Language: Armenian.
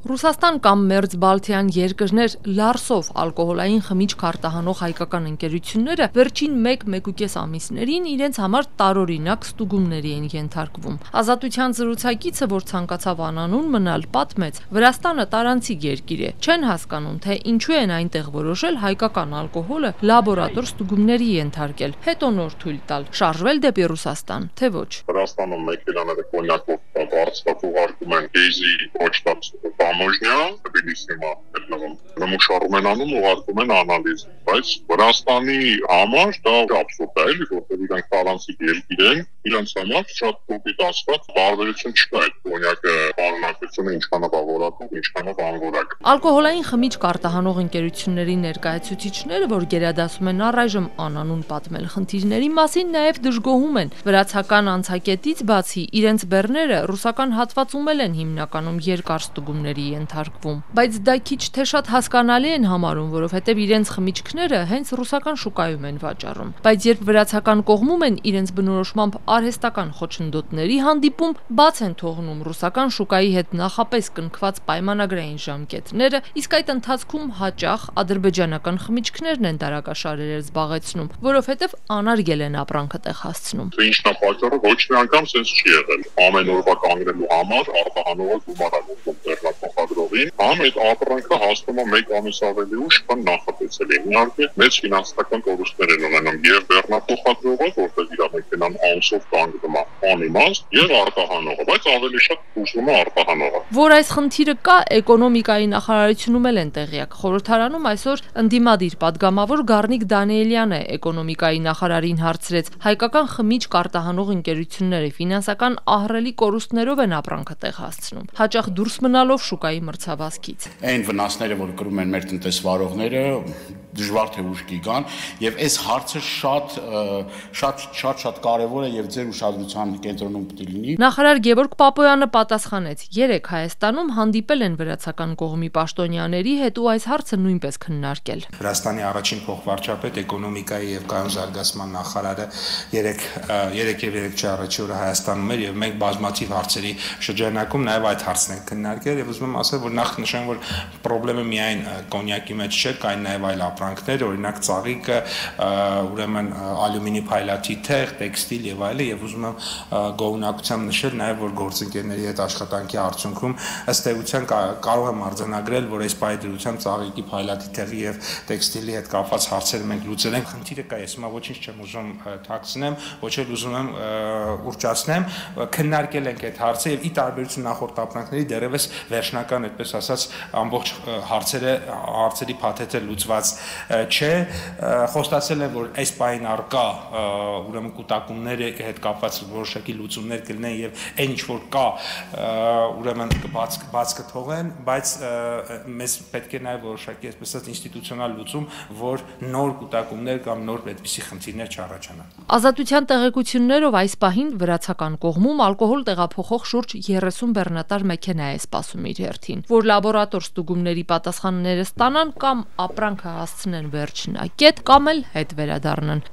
Ռուսաստան կամ Մերձբալթյան երկրներ լարսով ալկոհոլային խմիչք արտահանող հայկական ընկերությունները վերջին 1-1.5 ամիսներին իրենց համար տարօրինակ ստուգումների են ենթարկվում։ Ազատության զրուցակիցը, որ ցանկացավ անանուն մնալ, պատմեց, Վրաստանը տարանցիկ երկիր է, չեն հասկանում, թե ինչու են այնտեղ որոշել հայկական ալկոհոլը լաբորատոր ստուգումների ենթարկել, հետո նոր թույլ տալ, շարժվել դեպի Ռուսաստան, թե ոչ։ Վրաստանում մեքենաները կոնյակով բարձրացած ուղարկում են գեյզի ոչտաց Таможня, Тбилիսիում նմուշարում են անում, ուղարկում են անալիզ, բայց Վրաստանի համար դա абսուրդ է, էլի, որտեղ իրանք տարանցիկ երկիր են, իրանք համար շատ կոպիտ ասված տարբերություն չկա այդ կոնյակը պարունակությունը ինչքանով ավորակով, ինչքանով անորակ։ Ալկոհոլային խմիչք արտահանող ընկերությունների ներկայացուցիչները, որ գերադասում են առայժմ անանուն պատմել խնդիրների մասին, նաև դժգոհում են։ Վրացական անցակետից բացի իրենց բեռները ռուսական հատվածում են հիմնականում երկար ստուգումների ենթարկվում, բայց դա քիչ թե շատ հասկանալի են համարում, որովհետև իրենց խմիչքները հենց ռուսական շուկայում են վաճառում, բայց երբ վրացական կողմում են իրենց բնորոշմամբ արհեստական խոչընդոտների հանդիպում, բաց են թողնում ռուսական շուկայի հետ նախապես կնքված պայմանագրային ժամկետները, իսկ այդ ընթացքում հաճախ ադրբեջանական խմիչքներն են դարակաշարեր զբաղեցնում, որովհետև անարգել են ապրանքը տեղ հասցնում։ Ինչն է պատճառը, ոչ մի անգամ sense չի եղել։ Ամեն օրվա կանգնելու համար արտահանողը գումար փոխադրողին, այդ ապրանքը հասնում է 1 ամիս ավելի ուշ, քան նախատեսել է։ Իհարկե, մեծ ֆինանսական կորուստներ են ունենում եւ բեռնափոխադրողը, որտեղ իր մեքենան ամսով կանգնում է, անիմաստ, եւ արտահանողը, բայց ավելի շատ ուզում է արտահանողը։ Որ այս խնդիրը կա, էկոնոմիկայի նախարարությունում են տեղյակ։ Խորհրդարանում այսօր ընդդիմադիր падգամավոր Գառնիկ Դանիելյանը էկոնոմիկայի նախարարին հարցրեց. հայկական խմիչք արտահանող ընկերությունները ֆինանսական ահռելի կորուստներով են ապրանքը տեղ հասցնում, հաճախ դուրս մնալով շուկայի մրցավազքից։ Այն վնասները, որ կրում են մեր տնտեսվարողները, դժվար թե ուշ կգան, եւ այս հարցը շատ կարեւոր է եւ ձեր ուշադրության կենտրոնում պետք է լինի։ Նախարար Գևորգ Պապոյանը պատասխանեց. երեկ Հայաստանում հանդիպել են վրացական կողմի պաշտոնյաների հետ ու այս հարցը նույնպես քննարկել։ Վրաստանի առաջին փոխվարչապետ, էկոնոմիկայի եւ կայուն զարգացման նախարարը երեք առաջի օրը Հայաստանում էր եւ մենք բազմաթիվ հարցերի շրջանակում նաեւ այդ հարցն ենք քննարկել եւ ուզում եմ ասել, որ նախ նշեմ, որ խնդրեմը միայն կոնյակի մեջ չէ, կային նաեւ այլ ապրանքներ, օրինակ ծաղիկը, ուրեմն ալյումինի փայլատի թեղ, տեքստիլ եւ այլը, եւ ուզում եմ գոհունակությամբ նշել նաեւ, որ գործընկերների հետ աշխատանքի արդյունքում ըստ էության կարող եմ արձանագրել, որ այս պայդրությամբ ծաղիկի փայլատի թեղի եւ տեքստիլի հետ կապված հարցերը մենք լուծել ենք։ Խնդիրը կա, ես հիմա ոչինչ չեմ ուզում թաքցնեմ, ոչ էլ ուզում եմ ուռճացնեմ, քննարկել ենք այդ հարցը եւ ի տարբերություն նախորդ ապրանքների դեռևս վերջնական, այդպես ասած, ամբողջ հարցերի փաթեթը լուծված չէ, խոստացել եմ, որ այս պահին առկա ուրեմն կուտակումների հետ կապված որոշակի լուծումներ կլինեն եւ այն ինչ որ կա ուրեմն բաց կթողեն, բայց մեզ պետք է նաեւ որոշակի, այսպես ասած, ինստիտուցիոնալ լուծում, որ նոր կուտակումներ կամ նոր այդպիսի խնդիրներ չառաջանան։ Ազատության տեղեկություններով այս պահին վրացական կողմում ալկոհոլ տեղափոխող շուրջ 30 բեռնատար մեքենա է սպասում իր հերթին, որ լաբորատոր ստուգումների պատասխանները ստանան կամ ապրանքը հասցնեն վերջնակետ, կամ էլ հետ վերադառնան։